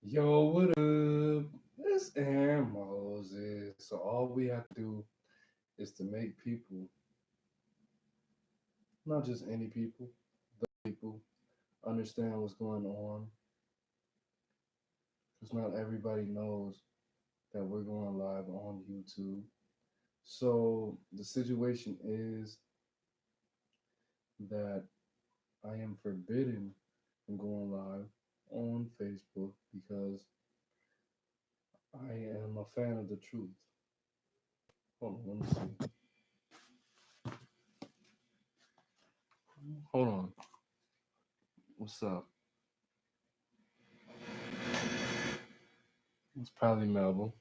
Yo, what up? It's Aaron Moses. So all we have to do is to make people, not just any people, people understand what's going on. Because not everybody knows that we're going live on YouTube. So the situation is that I am forbidden from going live on Facebook because I am a fan of the truth. Hold on, let me see. Hold on. What's up? It's probably Melville.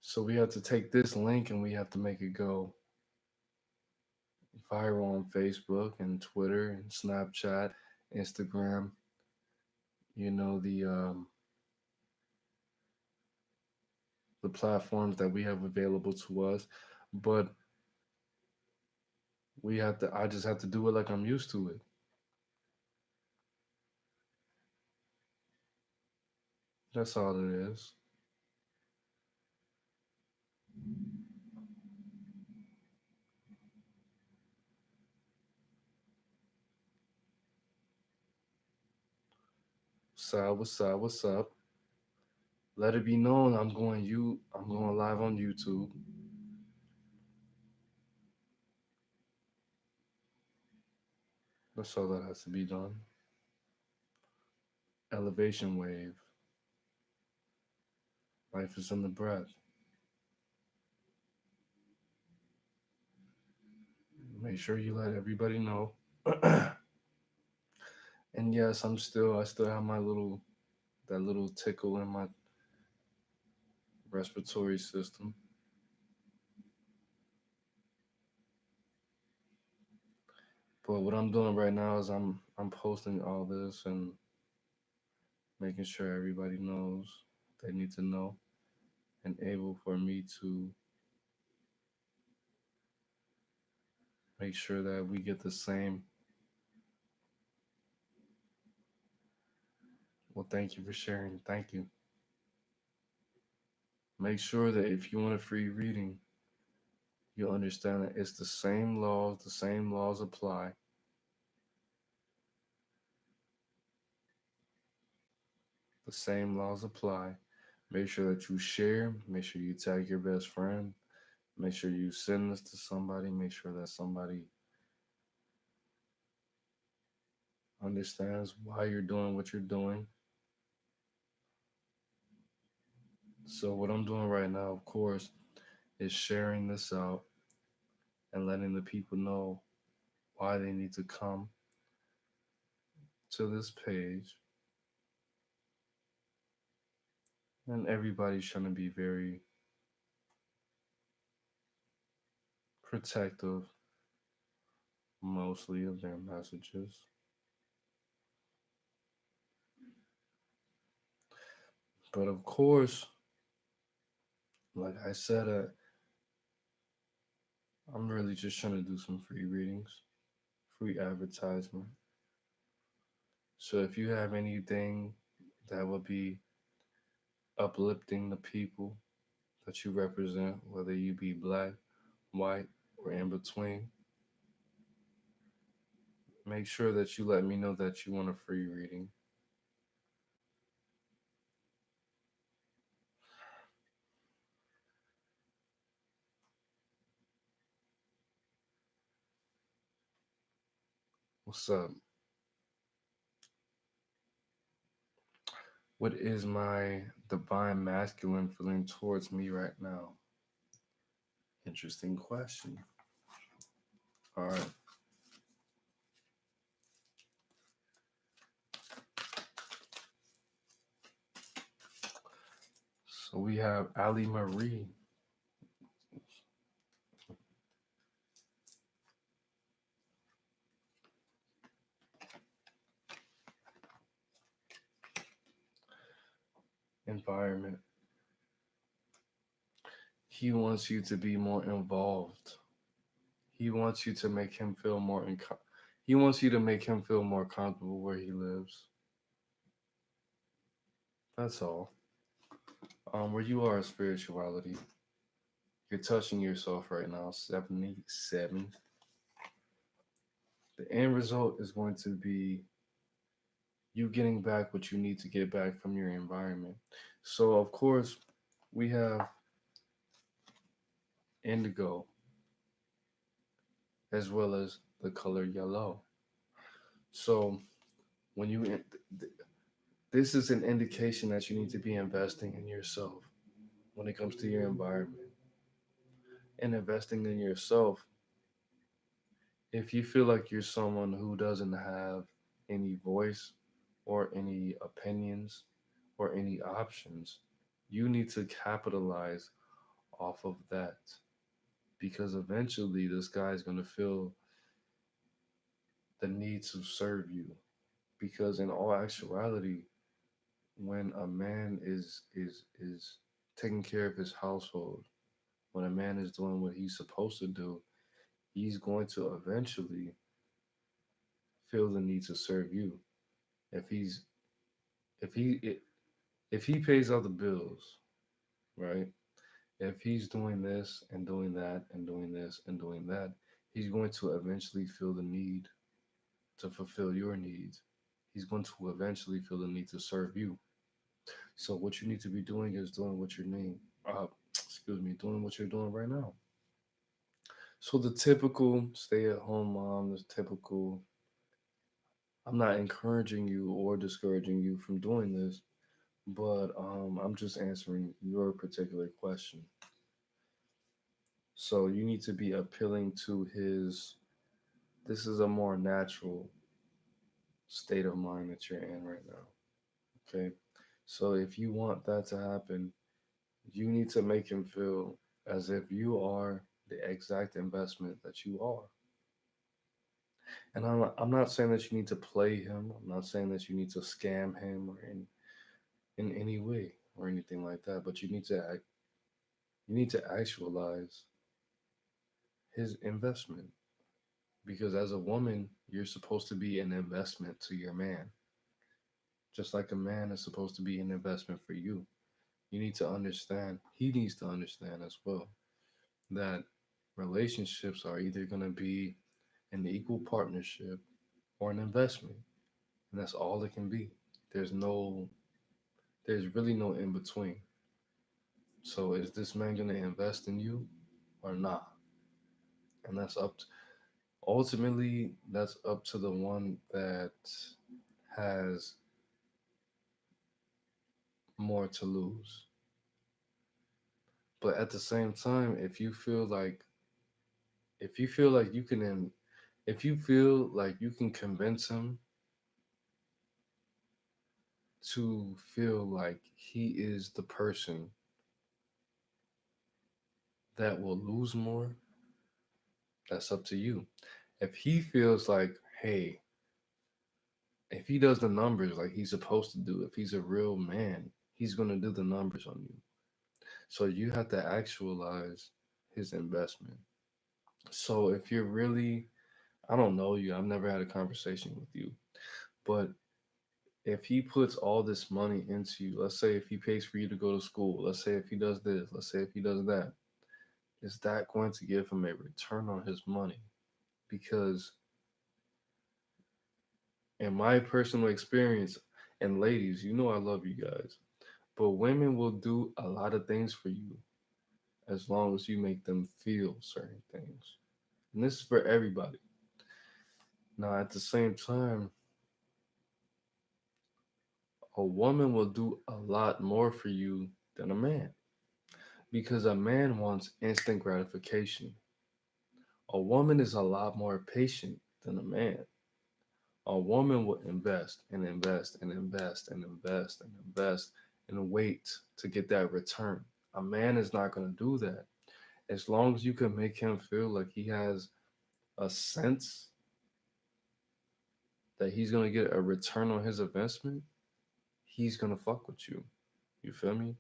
So we have to take this link and we have to make it go viral on Facebook and Twitter and Snapchat, Instagram. You know the platforms that we have available to us, but we have to. I just have to do it like I'm used to it. That's all it is. What's up? What's up? What's up? Let it be known I'm going you. I'm going live on YouTube. That's all that has to be done. Elevation wave. Life is in the breath. Make sure you let everybody know. And yes, I still have my little, that little tickle in my respiratory system. But what I'm doing right now is I'm posting all this and making sure everybody knows they need to know and able for me to make sure that we get the same. Well, thank you for sharing. Thank you. Make sure that if you want a free reading, you'll understand that it's the same laws apply. The same laws apply. Make sure that you share, make sure you tag your best friend, make sure you send this to somebody, make sure that somebody understands why you're doing what you're doing. So, what I'm doing right now, of course, is sharing this out and letting the people know why they need to come to this page. And everybody's trying to be very protective, mostly, of their messages. But of course, like I said, I'm really just trying to do some free readings, free advertisement. So if you have anything that will be uplifting the people that you represent, whether you be black, white, or in between, make sure that you let me know that you want a free reading. What's up? What is my divine masculine feeling towards me right now? Interesting question. All right. So we have Ali Marie. Environment. He wants you to be more involved. He wants you to make him feel more He wants you to make him feel more comfortable where he lives. That's all. Where you are in spirituality, you're touching yourself right now. 77. The end result is going to be you getting back what you need to get back from your environment. So, of course, we have indigo as well as the color yellow. So, when you this is an indication that you need to be investing in yourself when it comes to your environment and investing in yourself. If you feel like you're someone who doesn't have any voice or any opinions or any options, you need to capitalize off of that because eventually this guy is going to feel the need to serve you. Because in all actuality, when a man is taking care of his household, when a man is doing what he's supposed to do, he's going to eventually feel the need to serve you. If he's if he if he pays all the bills, right? If he's doing this and doing that and doing this and doing that, he's going to eventually feel the need to fulfill your needs. He's going to eventually feel the need to serve you. So what you need to be doing is doing what your name, excuse me, doing what you're doing right now. So the typical stay-at-home mom, the typical. I'm not encouraging you or discouraging you from doing this, but I'm just answering your particular question. So you need to be appealing to his. This is a more natural state of mind that you're in right now. Okay. So if you want that to happen, you need to make him feel as if you are the exact investment that you are. And I'm not saying that you need to play him. I'm not saying that you need to scam him or in any way or anything like that. But you need to actualize his investment because as a woman, you're supposed to be an investment to your man, just like a man is supposed to be an investment for you. You need to understand. He needs to understand as well that relationships are either going to be an equal partnership or an investment, and that's all it can be. There's no, there's really no in between. So is this man going to invest in you or not? And ultimately that's up to the one that has more to lose. But at the same time, if you feel like you can, if you feel like you can convince him to feel like he is the person that will lose more, that's up to you. If he feels like, hey, if he does the numbers like he's supposed to do, if he's a real man, he's going to do the numbers on you. So you have to actualize his investment. So if you're really, I don't know you, I've never had a conversation with you, but if he puts all this money into you, let's say if he pays for you to go to school, let's say if he does this, let's say if he does that, is that going to give him a return on his money? Because in my personal experience, and ladies, you know I love you guys, but women will do a lot of things for you as long as you make them feel certain things. And this is for everybody. Now, at the same time, a woman will do a lot more for you than a man because a man wants instant gratification. A woman is a lot more patient than a man. A woman will invest and invest and invest and invest and invest and wait to get that return. A man is not going to do that. As long as you can make him feel like he has a sense that he's going to get a return on his investment, he's going to fuck with you. You feel me?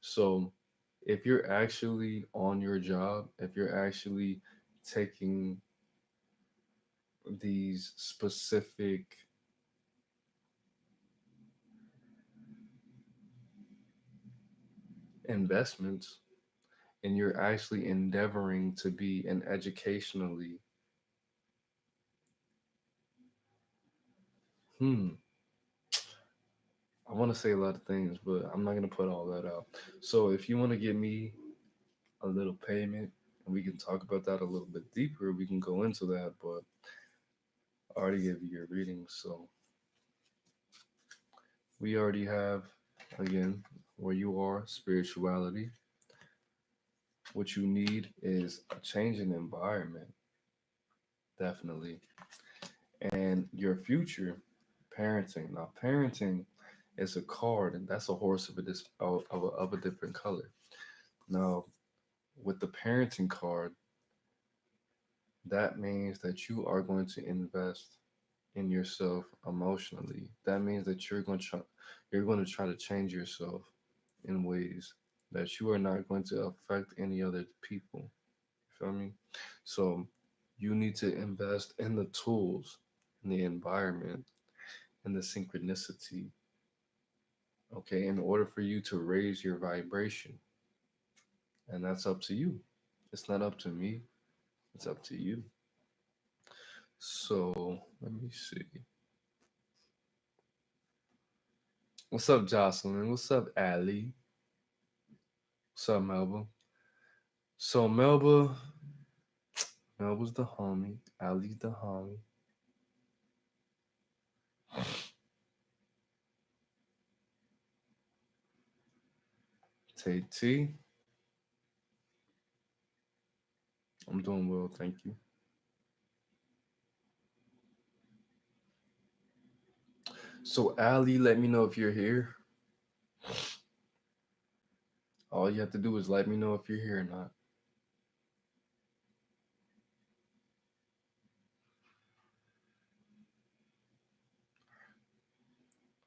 So if you're actually on your job, if you're actually taking these specific investments, and you're actually endeavoring to be an educationally, hmm, I want to say a lot of things, but I'm not going to put all that out. So if you want to give me a little payment and we can talk about that a little bit deeper, we can go into that. But I already gave you your reading. So we already have, again, where you are, spirituality. What you need is a change in environment, definitely. And your future, parenting. Now, parenting is a card, and that's a horse of a different color. Now, with the parenting card, that means that you are going to invest in yourself emotionally. That means that you're going to try to change yourself in ways that you are not going to affect any other people. You feel me? So you need to invest in the tools, in the environment, in the synchronicity, okay, in order for you to raise your vibration. And that's up to you. It's not up to me, it's up to you. So let me see. What's up, Jocelyn? What's up, Ali? What's up, Melba? So Melba's the homie. Ali's the homie. Tay T, I'm doing well, thank you. So Ali, let me know if you're here. All you have to do is let me know if you're here or not.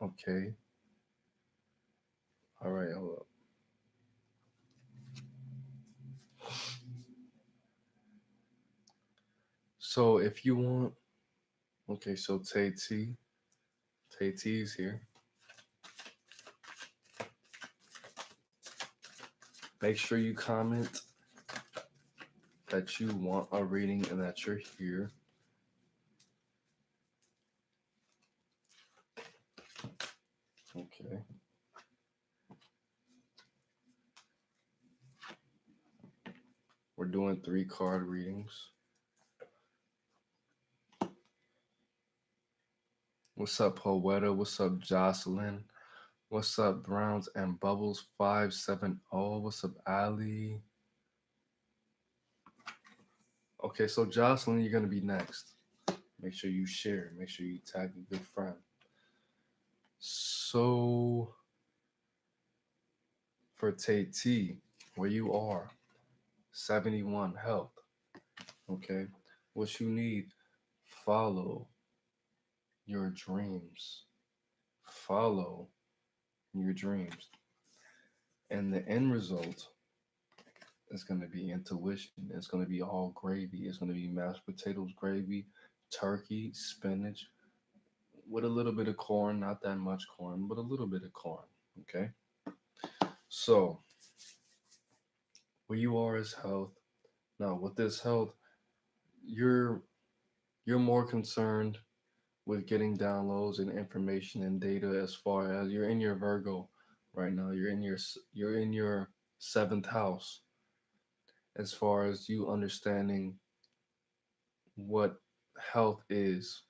Okay. All right, hold up. So if you want, okay, so Tay T's here. Make sure you comment that you want a reading and that you're here. Okay. We're doing 3 card readings. What's up, Poeta? What's up, Jocelyn? What's up, Browns and Bubbles 570? What's up, Ali? Okay, so Jocelyn, you're gonna be next. Make sure you share. Make sure you tag a good friend. So for Tay T, where you are, 71 health. Okay, what you need, follow your dreams. Follow your dreams, and the end result is going to be intuition. It's going to be all gravy. It's going to be mashed potatoes, gravy, turkey, spinach, with a little bit of corn, not that much corn, but a little bit of corn. Okay. So where you are is health. Now with this health, you're you're more concerned with getting downloads and information and data as far as you're in your Virgo right now. You're in your seventh house as far as you understanding what health is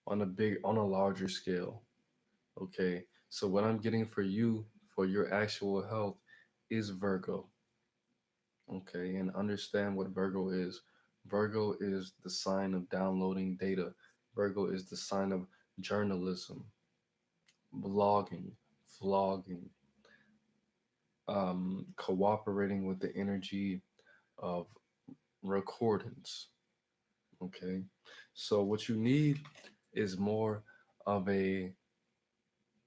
on a larger scale. Okay. So what I'm getting for you for your actual health is Virgo. Okay, and understand what Virgo is. Virgo is the sign of downloading data. Virgo is the sign of journalism, blogging, vlogging, cooperating with the energy of recordings. Okay, so what you need is more of a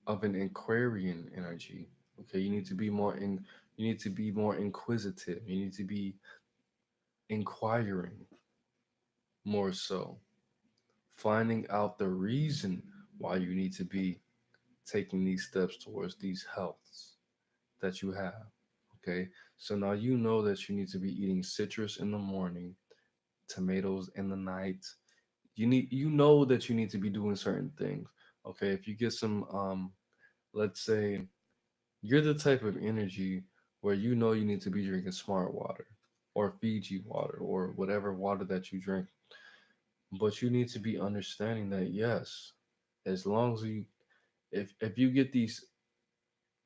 of an Aquarian energy. Okay, you need to be more in. You need to be more inquisitive. You need to be inquiring more so. finding out the reason why you need to be taking these steps towards these healths that you have. Okay, so now you know that you need to be eating citrus in the morning, tomatoes in the night. You know that you need to be doing certain things. Okay, if you get some let's say you're the type of energy where you know you need to be drinking smart water or Fiji water or whatever water that you drink. But you need to be understanding that yes, as long as you if you get these,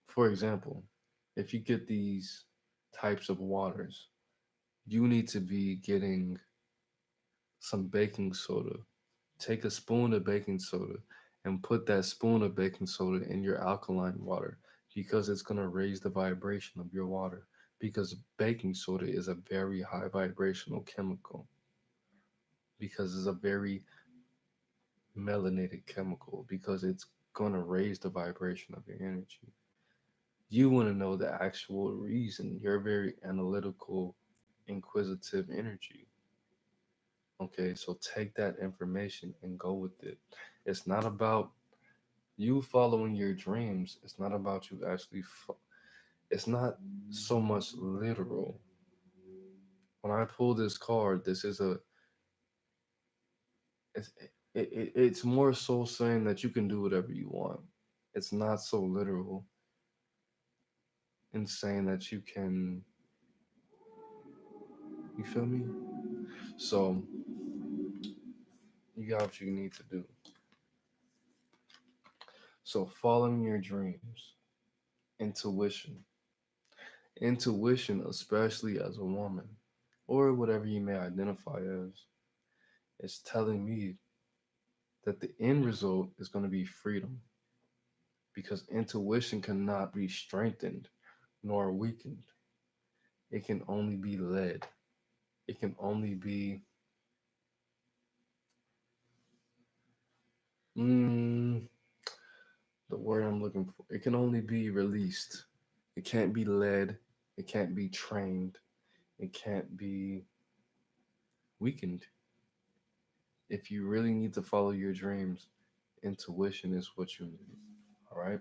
for example, if you get these types of waters, you need to be getting some baking soda. Take a spoon of baking soda and put that spoon of baking soda in your alkaline water because it's going to raise the vibration of your water. Because baking soda is a very high vibrational chemical, because it's a very melanated chemical, because it's going to raise the vibration of your energy. You want to know the actual reason. You're very analytical, inquisitive energy. Okay, so take that information and go with it. It's not about you following your dreams. It's not about you actually. It's not so much literal. When I pull this card, this is a. It's, it's more so saying that you can do whatever you want. It's not so literal in saying that you can. You feel me? So you got what you need to do. So following your dreams, intuition, intuition, especially as a woman, or whatever you may identify as, is telling me that the end result is going to be freedom because intuition cannot be strengthened nor weakened. It can only be led. It can only be, mm, the word I'm looking for, it can only be released. It can't be led. It can't be trained. It can't be weakened. If you really need to follow your dreams, intuition is what you need. All right.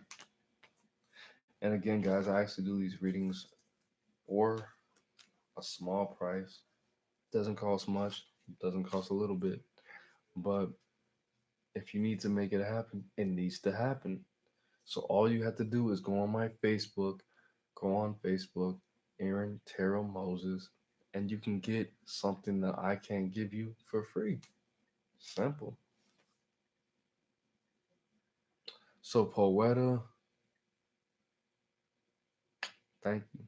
And again, guys, I actually do these readings for a small price. Doesn't cost much. Doesn't cost a little bit. But if you need to make it happen, it needs to happen. So all you have to do is go on my Facebook, go on Facebook, Aaron Terrell Moses, and you can get something that I can't give you for free. Simple. So Poeta, thank you.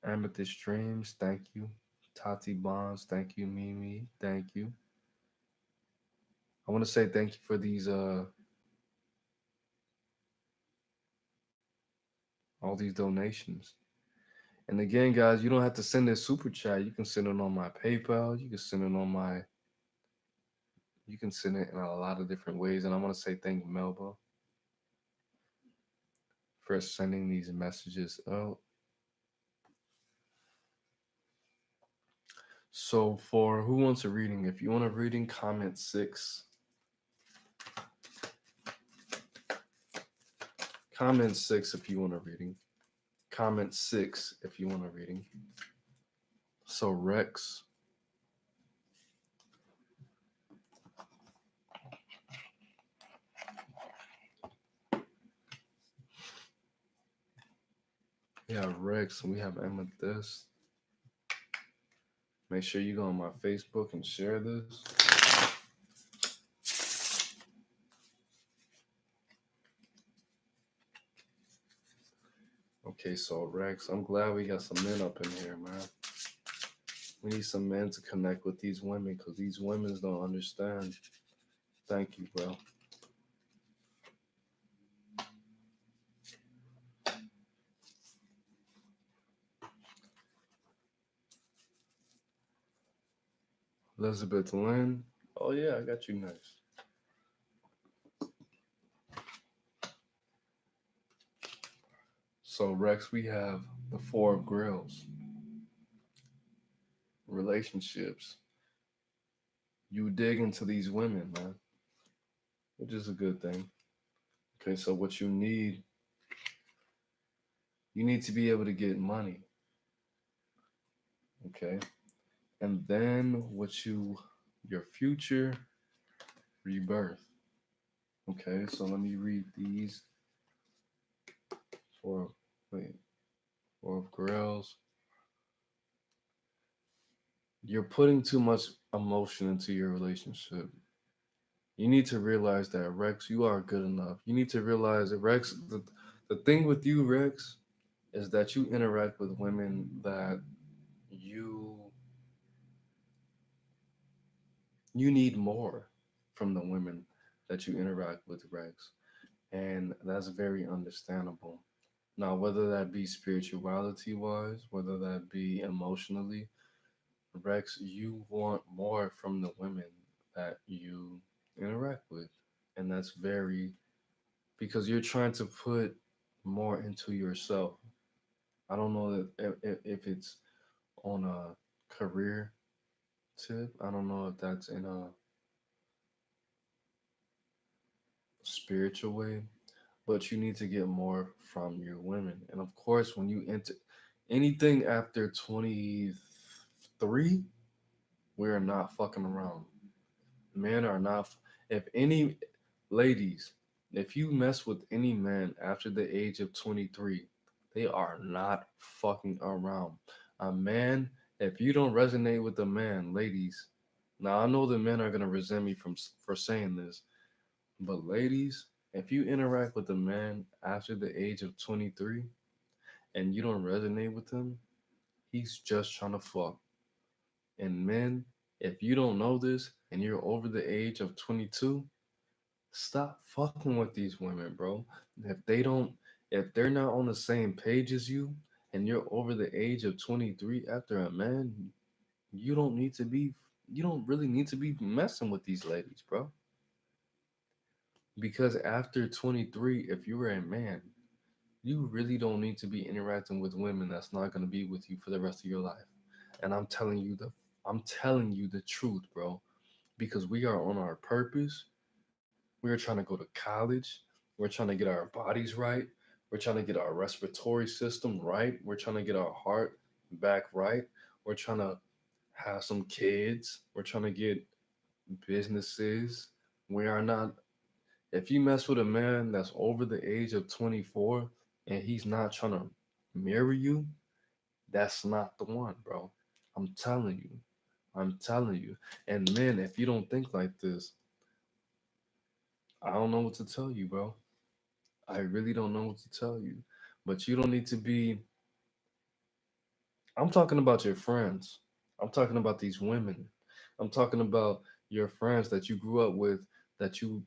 Amethyst Dreams, thank you. Tati Bonds, thank you. Mimi, thank you. I want to say thank you for these all these donations. And again, guys, you don't have to send a super chat. You can send it on my PayPal. You can send it on my. You can send it in a lot of different ways. And I want to say thank Melba for sending these messages out. So for who wants a reading, if you want a reading, comment 6. Comment 6 if you want a reading. Comment 6 if you want a reading. So Rex. We have Rex and we have Amethyst. Make sure you go on my Facebook and share this. Okay, so Rex, I'm glad we got some men up in here, man. We need some men to connect with these women because these women don't understand. Thank you, bro. Elizabeth Lynn. Oh, yeah, I got you next. So, Rex, we have the Four of Grills, relationships, you dig into these women, man, which is a good thing. Okay, so what you need to be able to get money. Okay, and then your future rebirth. Okay, so let me read these for wait for girls. You're putting too much emotion into your relationship. You need to realize that, Rex, you are good enough. You need to realize that, Rex, the thing with you, Rex, is that you interact with women that you you need more from the women that you interact with, Rex. And that's very understandable. Now, whether that be spirituality wise, whether that be emotionally, Rex, you want more from the women that you interact with. And that's very because you're trying to put more into yourself. I don't know that if it's on a career tip. I don't know if that's in a spiritual way, but you need to get more from your women. And of course, when you enter anything after 23, we are not fucking around. Men are not, if any, ladies, if you mess with any man after the age of 23, they are not fucking around. A man, if you don't resonate with a man, ladies, now I know the men are going to resent me for saying this, but ladies, if you interact with a man after the age of 23 and you don't resonate with him, he's just trying to fuck. And men, if you don't know this and you're over the age of 22, stop fucking with these women, bro. If they're not on the same page as you and you're over the age of 23 after a man, you don't need to be you don't really need to be messing with these ladies, bro. Because after 23, if you're a man, you really don't need to be interacting with women that's not going to be with you for the rest of your life. And I'm telling you the truth, bro, because we are on our purpose. We're trying to go to college. We're trying to get our bodies right. We're trying to get our respiratory system right. We're trying to get our heart back right. We're trying to have some kids. We're trying to get businesses. We are not if you mess with a man that's over the age of 24 and he's not trying to marry you, that's not the one, bro. I'm telling you. I'm telling you. And men, if you don't think like this, I don't know what to tell you, bro. I really don't know what to tell you. But you don't need to be. I'm talking about your friends. I'm talking about these women. I'm talking about your friends that you grew up with that you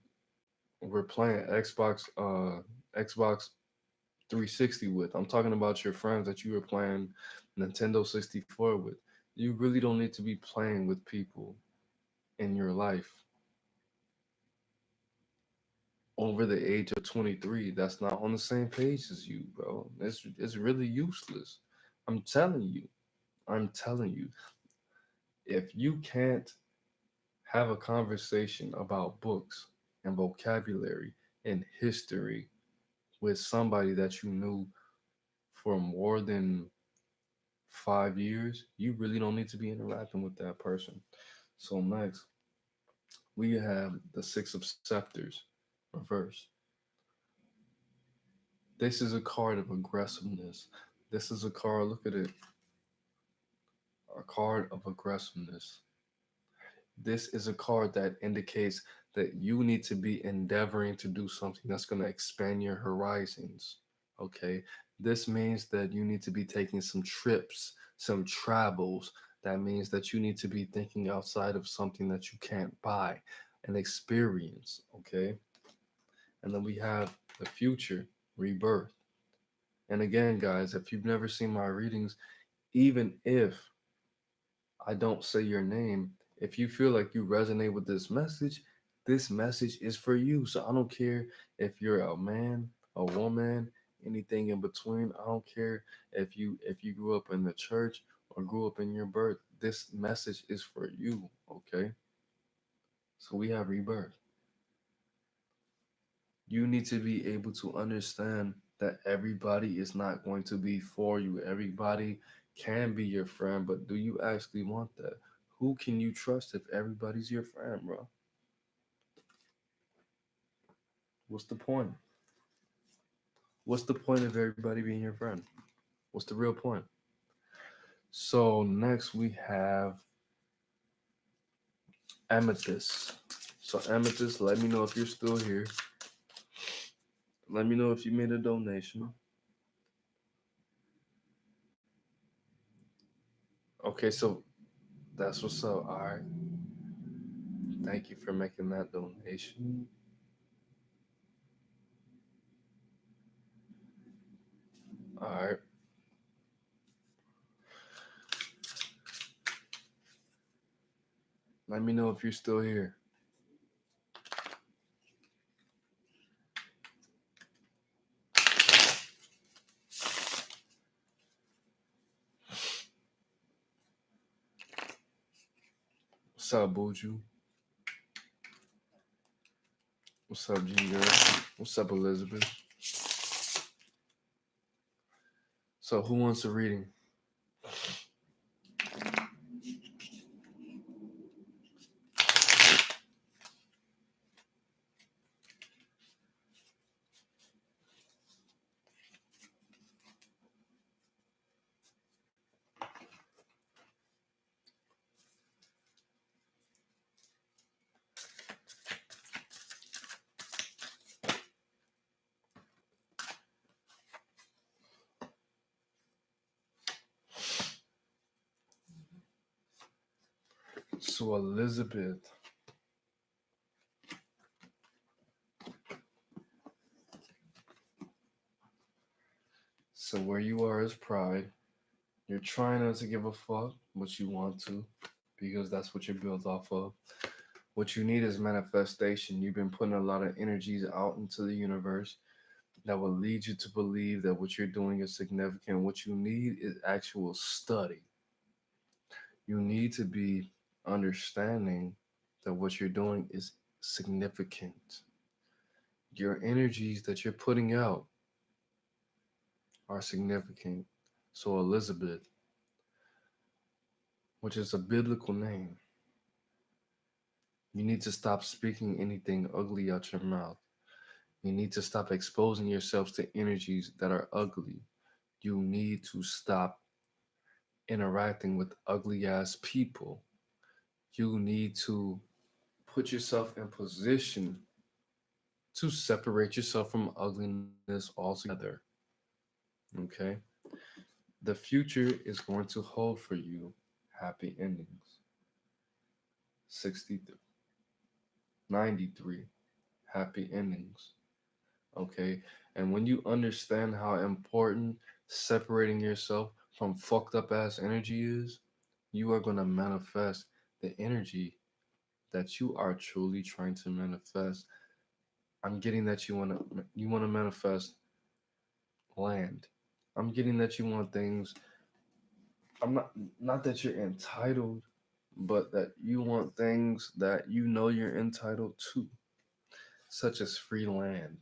were playing Xbox 360 with. I'm talking about your friends that you were playing Nintendo 64 with. You really don't need to be playing with people in your life over the age of 23 that's not on the same page as you, bro. It's really useless. I'm telling you. I'm telling you. If you can't have a conversation about books and vocabulary and history with somebody that you knew for more than 5 years, you really don't need to be interacting with that person. So next, we have the Six of Scepters reversed. This is a card of aggressiveness. This is a card, look at it, a card of aggressiveness. This is a card that indicates that you need to be endeavoring to do something that's going to expand your horizons. Okay. This means that you need to be taking some trips, some travels. That means that you need to be thinking outside of something that you can't buy, an experience. Okay. And then we have the future, rebirth. And again, guys, if you've never seen my readings, even if I don't say your name, if you feel like you resonate with this message is for you. So I don't care if you're a man, a woman, anything in between. I don't care if you grew up in the church or grew up in your birth. This message is for you, okay? So we have rebirth. You need to be able to understand that everybody is not going to be for you. Everybody can be your friend, but do you actually want that? Who can you trust if everybody's your friend, bro? What's the point? What's the point of everybody being your friend? What's the real point? So next we have Amethyst. So Amethyst, let me know if you're still here. Let me know if you made a donation. Okay, so that's what's up. All right. Thank you for making that donation. All right. Let me know if you're still here. What's up, Buju? What's up, G Girl? What's up, Elizabeth? So who wants a reading? So Elizabeth. So where you are is pride. You're trying not to give a fuck, but you want to, because that's what you're built off of. What you need is manifestation. You've been putting a lot of energies out into the universe that will lead you to believe that what you're doing is significant. What you need is actual study. You need to be understanding that what you're doing is significant. Your energies that you're putting out are significant. So, Elizabeth, which is a biblical name, you need to stop speaking anything ugly out your mouth. You need to stop exposing yourselves to energies that are ugly. You need to stop interacting with ugly ass people. You need to put yourself in position to separate yourself from ugliness altogether. Okay? The future is going to hold for you happy endings. 63, 93 happy endings. Okay? And when you understand how important separating yourself from fucked up ass energy is, you are going to manifest the energy that you are truly trying to manifest. I'm getting that you want to manifest land. I'm getting that you want things. I'm not that you're entitled, but that you want things that you know you're entitled to, such as free land,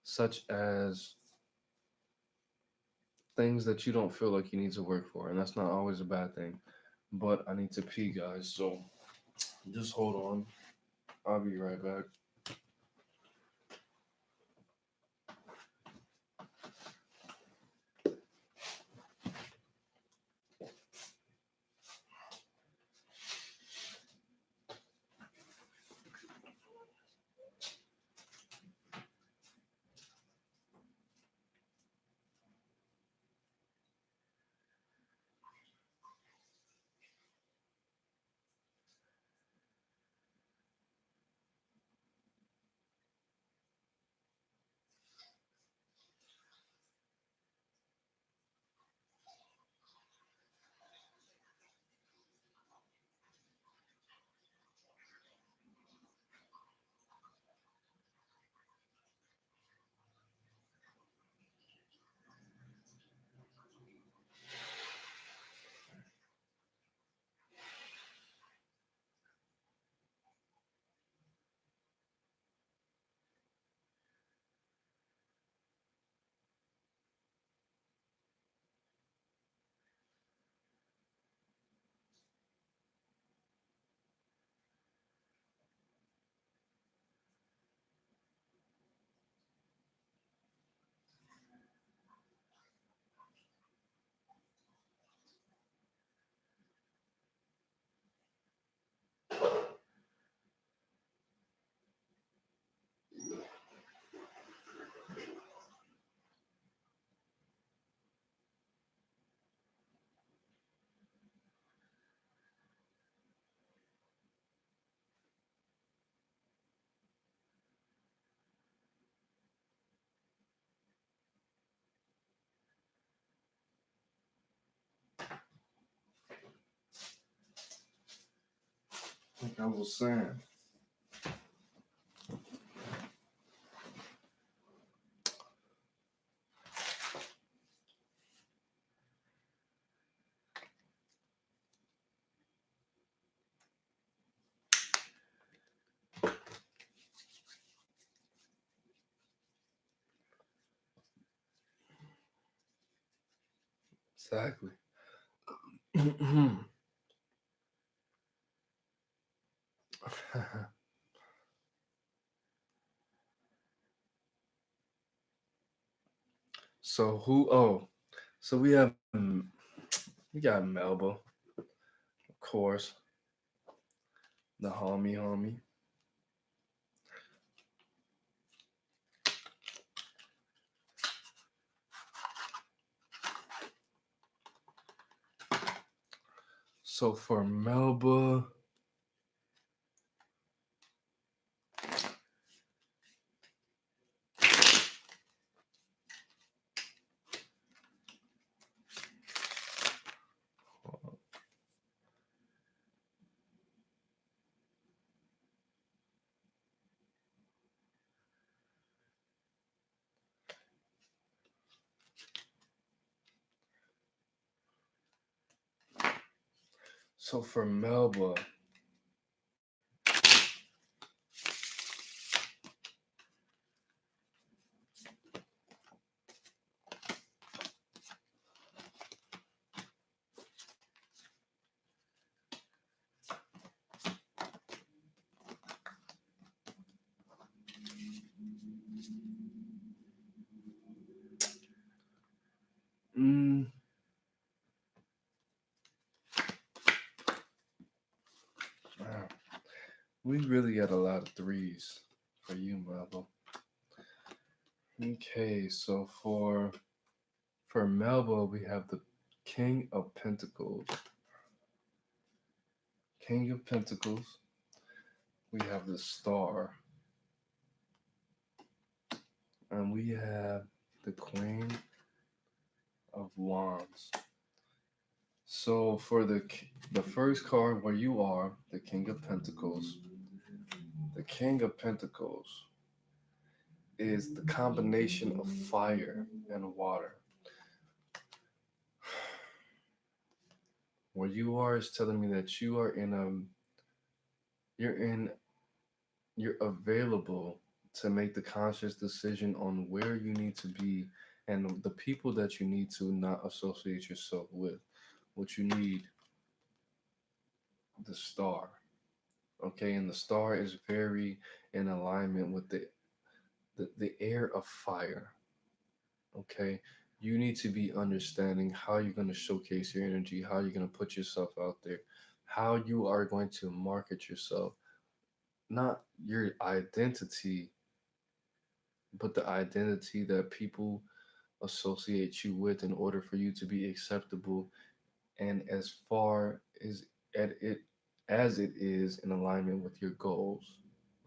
such as things that you don't feel like you need to work for, and that's not always a bad thing. But I need to pee, guys, so just hold on. I'll be right back. Like I was saying, exactly. So who? Oh, so we got Melba, of course, the homie. So for Melba, so for Melba, mm, wow, we really got a lot of threes for you, Melba. Okay, so for Melba, we have the King of Pentacles. King of Pentacles. We have the Star, and we have the Queen of Wands. So for the first card where you are, the King of Pentacles, the King of Pentacles is the combination of fire and water. Where you are is telling me that you're in you're available to make the conscious decision on where you need to be and the people that you need to not associate yourself with. What you need, the star. Okay, and the star is very in alignment with the air of fire. Okay, you need to be understanding how you're going to showcase your energy, how you're going to put yourself out there, how you are going to market yourself, not your identity, but the identity that people associate you with in order for you to be acceptable and as far at it as it is in alignment with your goals.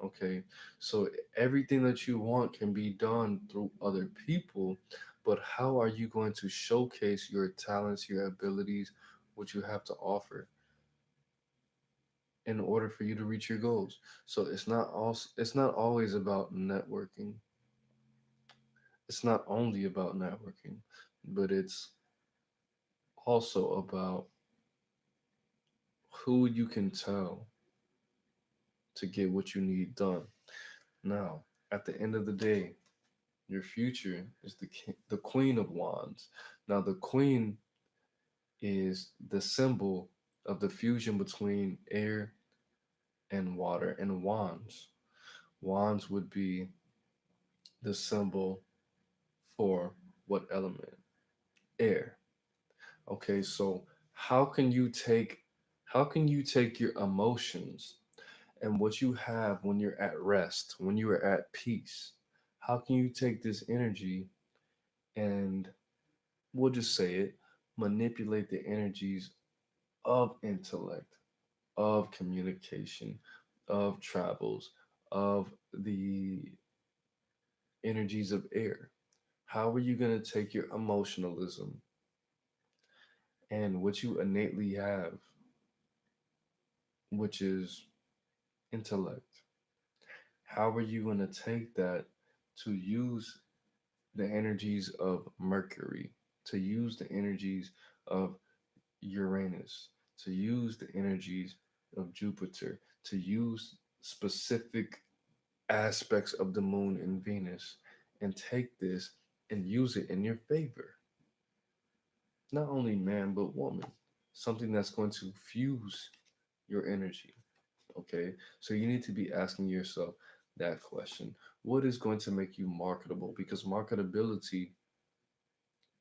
Okay, so everything that you want can be done through other people, but how are you going to showcase your talents, your abilities, what you have to offer in order for you to reach your goals? So it's not always about networking. It's not only about networking, but it's also about who you can tell to get what you need done. Now, at the end of the day, your future is the Queen of Wands. Now, the Queen is the symbol of the fusion between air and water and wands. Wands would be the symbol for what element? Air. Okay, so how can you take how can you take your emotions and what you have when you're at rest, when you are at peace? How can you take this energy and we'll just say it, manipulate the energies of intellect, of communication, of travels, of the energies of air? How are you going to take your emotionalism and what you innately have, which is intellect. How are you going to take that to use the energies of Mercury, to use the energies of Uranus, to use the energies of Jupiter, to use specific aspects of the moon and Venus, and take this and use it in your favor? Not only man, but woman. Something that's going to fuse your energy. Okay. So you need to be asking yourself that question. What is going to make you marketable? Because marketability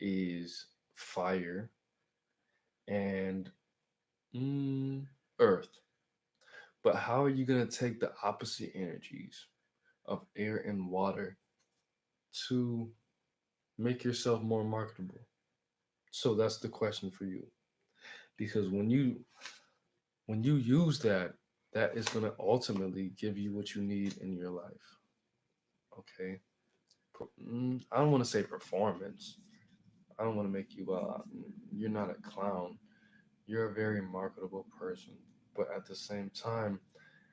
is fire and mm, earth. But how are you going to take the opposite energies of air and water to make yourself more marketable? So that's the question for you. Because when you use that, that is going to ultimately give you what you need in your life. Okay. I don't want to say performance. I don't want to make you you're not a clown. You're a very marketable person. But at the same time,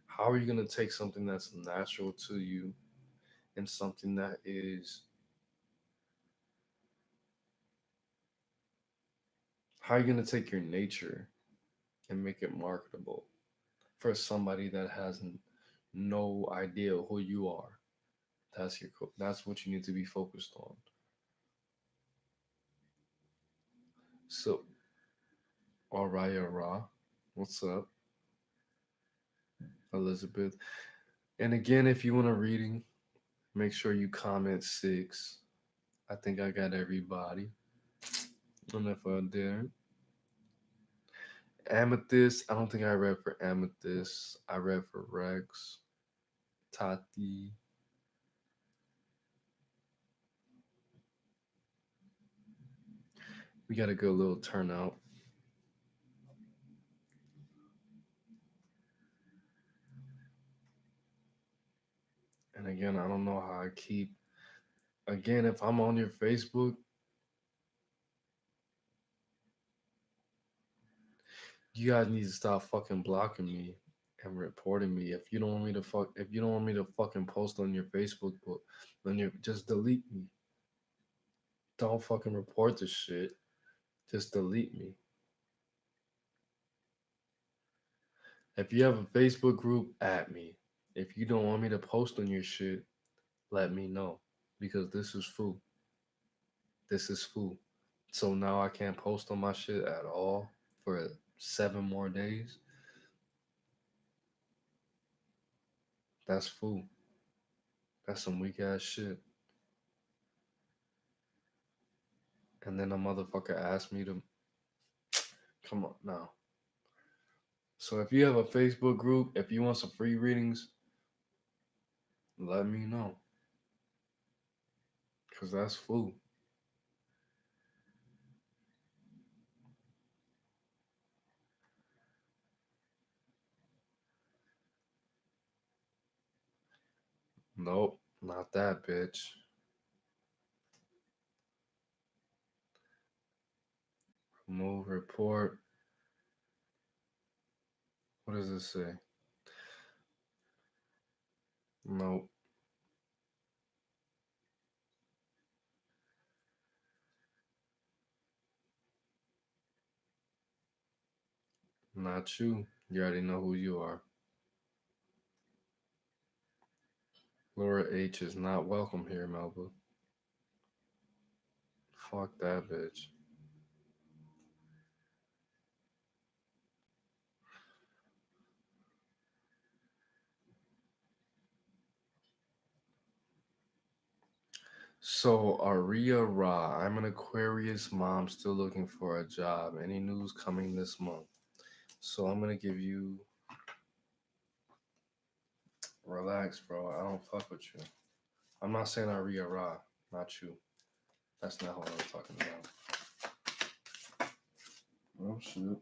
how are you going to take something that's natural to you and something that is, how are you going to take your nature and make it marketable for somebody that has no idea who you are? That's what you need to be focused on. So, all right, what's up, Elizabeth? And again, if you want a reading, make sure you comment six. I think I got everybody. And if I didn't, Amethyst, I don't think I read for Amethyst. I read for Rex, Tati. We got a good little turnout. And again, I don't know how I keep. Again, if I'm on your Facebook, you guys need to stop fucking blocking me and reporting me. If you don't want me to fucking post on your Facebook book, then you just delete me. Don't fucking report this shit. Just delete me. If you have a Facebook group, at me. If you don't want me to post on your shit, let me know. Because this is food. This is food. So now I can't post on my shit at all for 7 more days. That's food. That's some weak ass shit. And then a motherfucker asked me to come on now. So if you have a Facebook group, if you want some free readings, let me know. Cause that's food. Nope, not that bitch. Remove report. What does it say? Nope, not you. You already know who you are. Laura H is not welcome here, Melba. Fuck that bitch. So Aria Ra, I'm an Aquarius mom still looking for a job. Any news coming this month? So I'm gonna give you relax, bro. I don't fuck with you. I'm not saying Aria Ra, not you. That's not what I was talking about. Oh shit.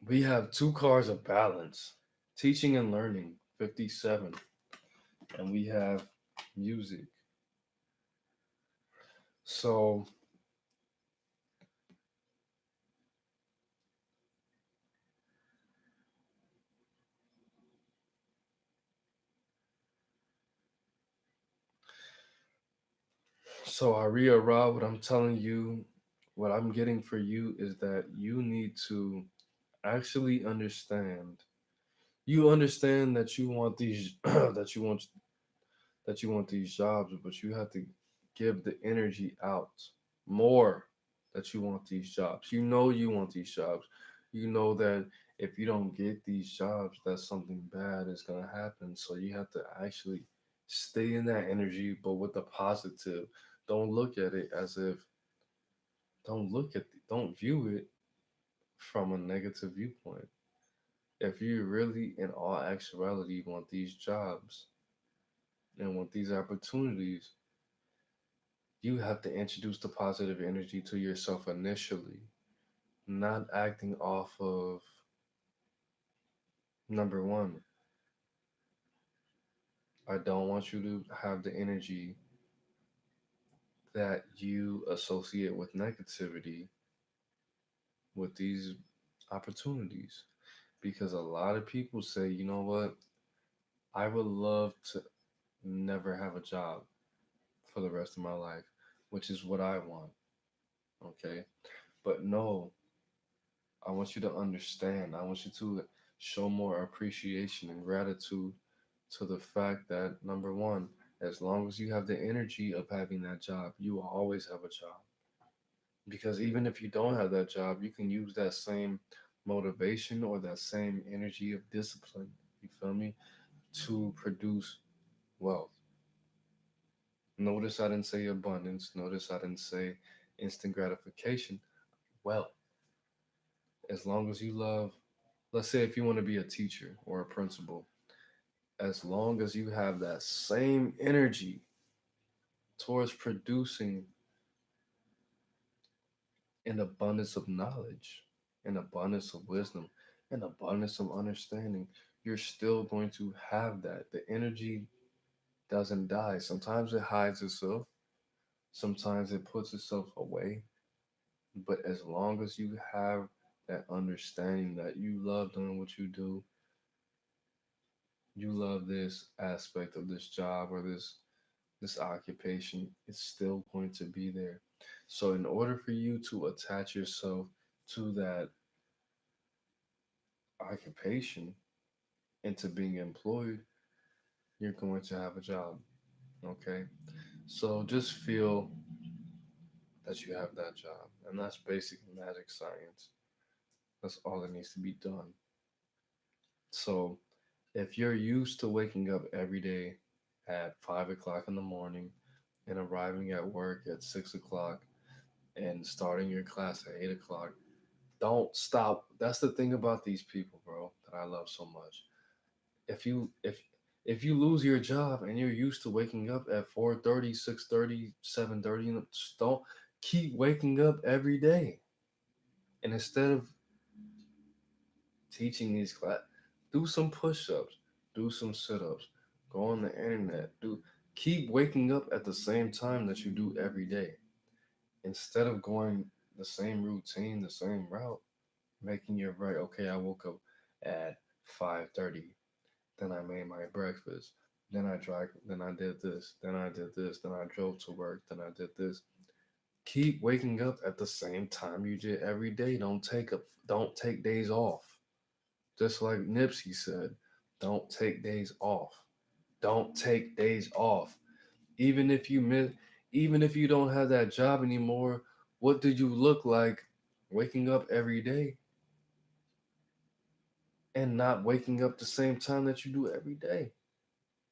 We have two cards of balance. Teaching and learning, 57. And we have music. So So Aria Ra, what I'm telling you, what I'm getting for you is that you need to actually understand. You understand that you want these that you want these jobs, but you have to give the energy out more that you want these jobs. You want these jobs. You know that if you don't get these jobs, that something bad is gonna happen. So you have to actually stay in that energy, but with the positive. Don't look at it as if don't view it from a negative viewpoint. If you really in all actuality want these jobs and want these opportunities, you have to introduce the positive energy to yourself initially, not acting off of number one. I don't want you to have the energy that you associate with negativity with these opportunities. Because a lot of people say, you know what, I would love to never have a job for the rest of my life, which is what I want. Okay. But no, I want you to understand. I want you to show more appreciation and gratitude to the fact that number one, as long as you have the energy of having that job, you will always have a job. Because even if you don't have that job, you can use that same motivation or that same energy of discipline, you feel me, to produce wealth. Notice I didn't say abundance. Notice I didn't say instant gratification. Wealth. As long as you love, let's say if you want to be a teacher or a principal, as long as you have that same energy towards producing an abundance of knowledge, an abundance of wisdom, an abundance of understanding, you're still going to have that. The energy doesn't die. Sometimes it hides itself, sometimes it puts itself away. But as long as you have that understanding that you love doing what you do, you love this aspect of this job or this occupation, it's still going to be there. So in order for you to attach yourself to that occupation and to being employed, you're going to have a job. Okay. So just feel that you have that job. And that's basic magic science. That's all that needs to be done. So if you're used to waking up every day at 5 o'clock in the morning and arriving at work at 6 o'clock and starting your class at 8 o'clock, don't stop. That's the thing about these people, bro, that I love so much. If you if you lose your job and you're used to waking up at 4:30, 6:30, 7:30, don't keep waking up every day. And instead of teaching these class, do some push-ups, do some sit-ups, go on the internet, do keep waking up at the same time that you do every day. Instead of going the same routine, the same route, making your right, okay, I woke up at 5:30, then I made my breakfast, then I did this, then I did this, then I drove to work, then I did this. Keep waking up at the same time you did every day. Don't take days off. Just like Nipsey said, don't take days off. Don't take days off. Even if you miss, even if you don't have that job anymore, what did you look like waking up every day and not waking up the same time that you do every day?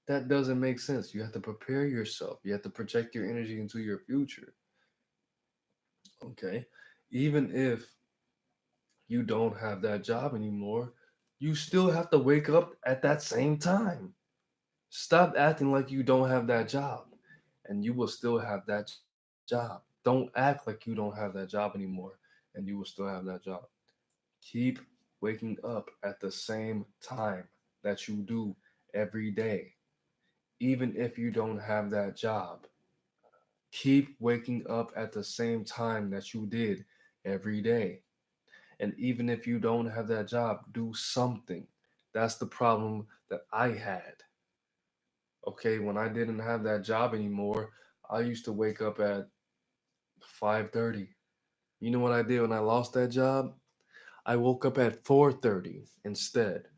That doesn't make sense. You have to prepare yourself. You have to project your energy into your future. Okay. Even if you don't have that job anymore, you still have to wake up at that same time. Stop acting like you don't have that job and you will still have that job. Don't act like you don't have that job anymore and you will still have that job. Keep waking up at the same time that you do every day, even if you don't have that job. Keep waking up at the same time that you did every day. And even if you don't have that job, do something. That's the problem that I had. Okay, when I didn't have that job anymore, I used to wake up at 5:30. You know what I did when I lost that job? I woke up at 4:30 instead.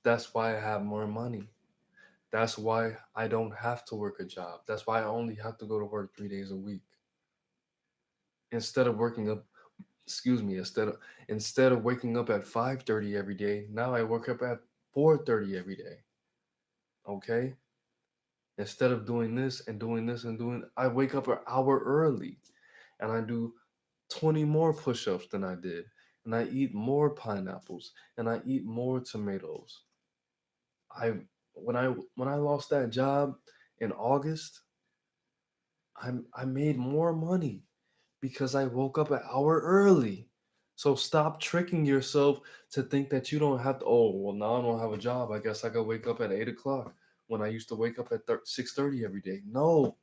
That's why I have more money. That's why I don't have to work a job. That's why I only have to go to work 3 days a week. Instead of working up, excuse me, instead of waking up at 5:30 every day, now I wake up at 4:30 every day. Okay? Instead of doing this and doing this and doing, I wake up an hour early and I do 20 more push-ups than I did. And I eat more pineapples and I eat more tomatoes. I when I lost that job in August, I made more money because I woke up an hour early. So stop tricking yourself to think that you don't have to. Oh well, now I don't have a job. I guess I could wake up at 8 o'clock when I used to wake up at 6:30 every day. No,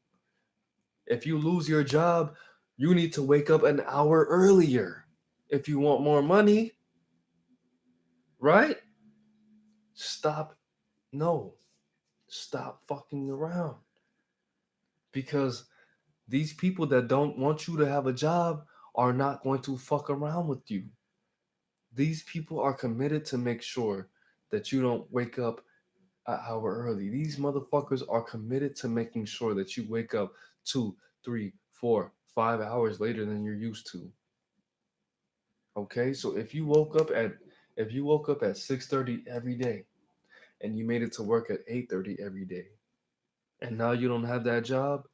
if you lose your job, you need to wake up an hour earlier. If you want more money, right? Stop. No, stop fucking around because these people that don't want you to have a job are not going to fuck around with you. These people are committed to make sure that you don't wake up an hour early. These motherfuckers are committed to making sure that you wake up 2, 3, 4, 5 hours later than you're used to. Okay, so if you woke up at 6:30 every day and you made it to work at 8:30 every day, and now you don't have that job,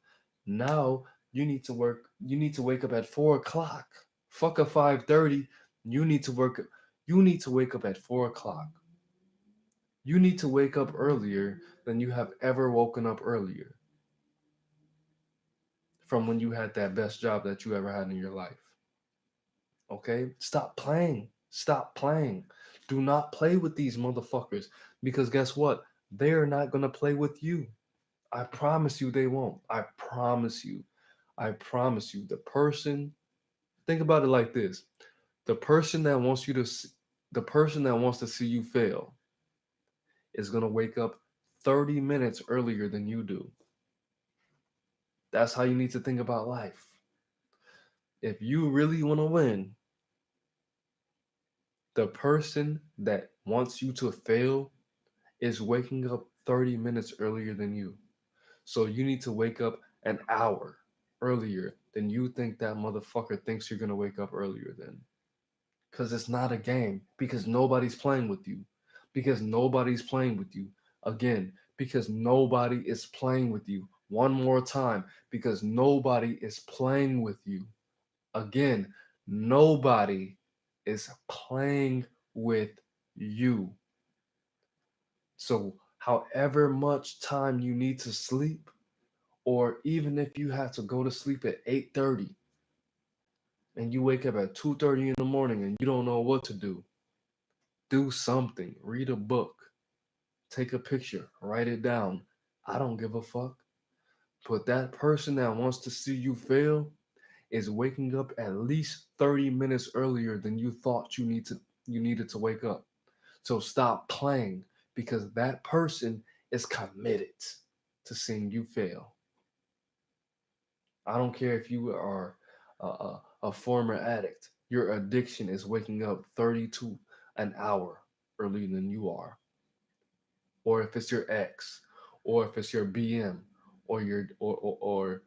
now you need to wake up at 4 o'clock. Fuck a 5:30. You need to work you need to wake up at 4 o'clock. You need to wake up earlier than you have ever woken up earlier from when you had that best job that you ever had in your life. Okay? Stop playing. Stop playing. Do not play with these motherfuckers because guess what? They're not going to play with you. I promise you they won't. I promise you. I promise you. Think about it like this. The person that wants you to the person that wants to see you fail is going to wake up 30 minutes earlier than you do. That's how you need to think about life. If you really want to win, the person that wants you to fail is waking up 30 minutes earlier than you. So you need to wake up an hour earlier than you think that motherfucker thinks you're going to wake up earlier than. Because it's not a game. Because nobody's playing with you. Because nobody's playing with you. Again, because nobody is playing with you. One more time. Because nobody is playing with you. Again, nobody is playing with you. So, however much time you need to sleep, or even if you have to go to sleep at 8:30 and you wake up at 2:30 in the morning and you don't know what to do something. Read a book, take a picture, write it down. I don't give a fuck. But that person that wants to see you fail is waking up at least 30 minutes earlier than you thought you needed to wake up. So stop playing because that person is committed to seeing you fail. I don't care if you are a former addict. Your addiction is waking up 32 an hour earlier than you are. Or if it's your ex, or if it's your BM, or your or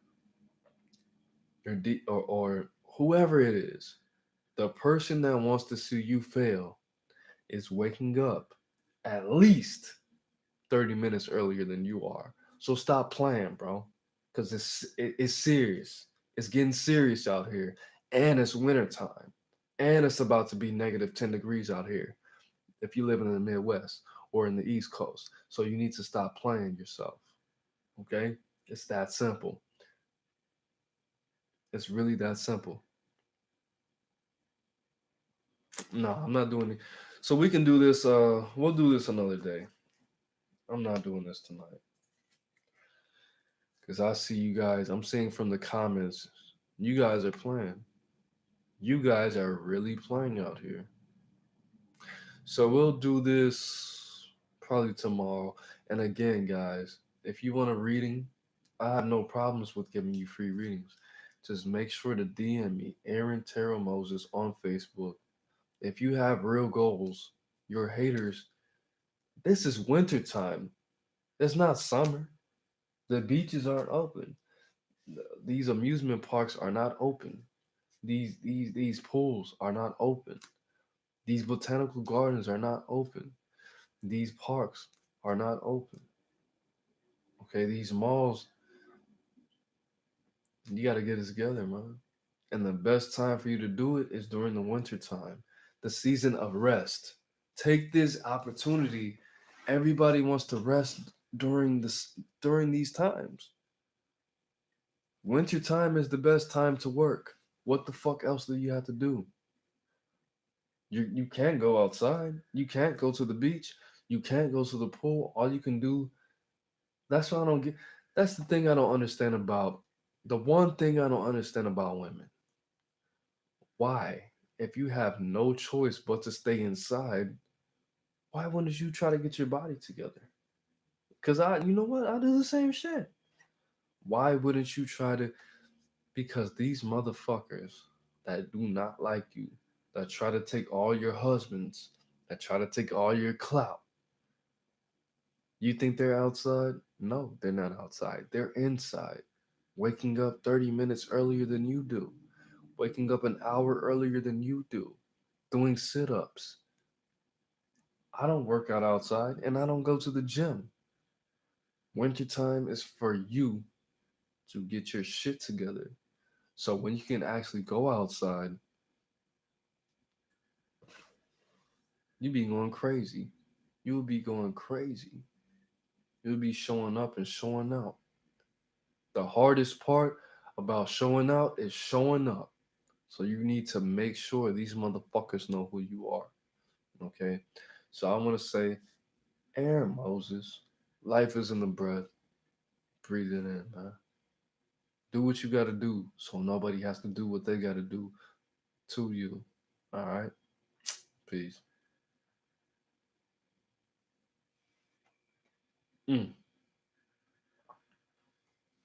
whoever it is, the person that wants to see you fail is waking up at least 30 minutes earlier than you are. So stop playing, bro. Cause it's serious. It's getting serious out here. And it's wintertime. And it's about to be negative 10 degrees out here if you live in the Midwest or in the East Coast. So you need to stop playing yourself. Okay? It's that simple. It's really that simple. No, I'm not doing it. So we can do this, we'll do this another day. I'm not doing this tonight. Because I see you guys, I'm seeing from the comments, you guys are playing. You guys are really playing out here. So we'll do this probably tomorrow. And again, guys, if you want a reading, I have no problems with giving you free readings. Just make sure to DM me, Aaron Terrell Moses, on Facebook. If you have real goals, your haters, this is winter time. It's not summer. The beaches aren't open. These amusement parks are not open. These pools are not open. These botanical gardens are not open. These parks are not open. Okay, these malls, you got to get it together, man. And the best time for you to do it is during the winter time, the season of rest. Take this opportunity. Everybody wants to rest during these times. Winter time is the best time to work. What the fuck else do you have to do? You can't go outside. You can't go to the beach. You can't go to the pool. All you can do. That's what I don't get. That's the thing I don't understand about. The one thing I don't understand about women. Why, if you have no choice but to stay inside, why wouldn't you try to get your body together? Cause you know what, I do the same shit. Why wouldn't you try to? Because these motherfuckers that do not like you, that try to take all your husbands, that try to take all your clout, you think they're outside? No, they're not outside. They're inside, waking up 30 minutes earlier than you do, waking up an hour earlier than you do, doing sit ups. I don't work out outside and I don't go to the gym. Wintertime is for you to get your shit together. So when you can actually go outside, you be going crazy. You'll be going crazy. You'll be showing up and showing out. The hardest part about showing out is showing up. So you need to make sure these motherfuckers know who you are. Okay? So I want to say, Aaron Moses, life is in the breath. Breathe it in, man. Do what you got to do so nobody has to do what they got to do to you. All right? Peace. Mm.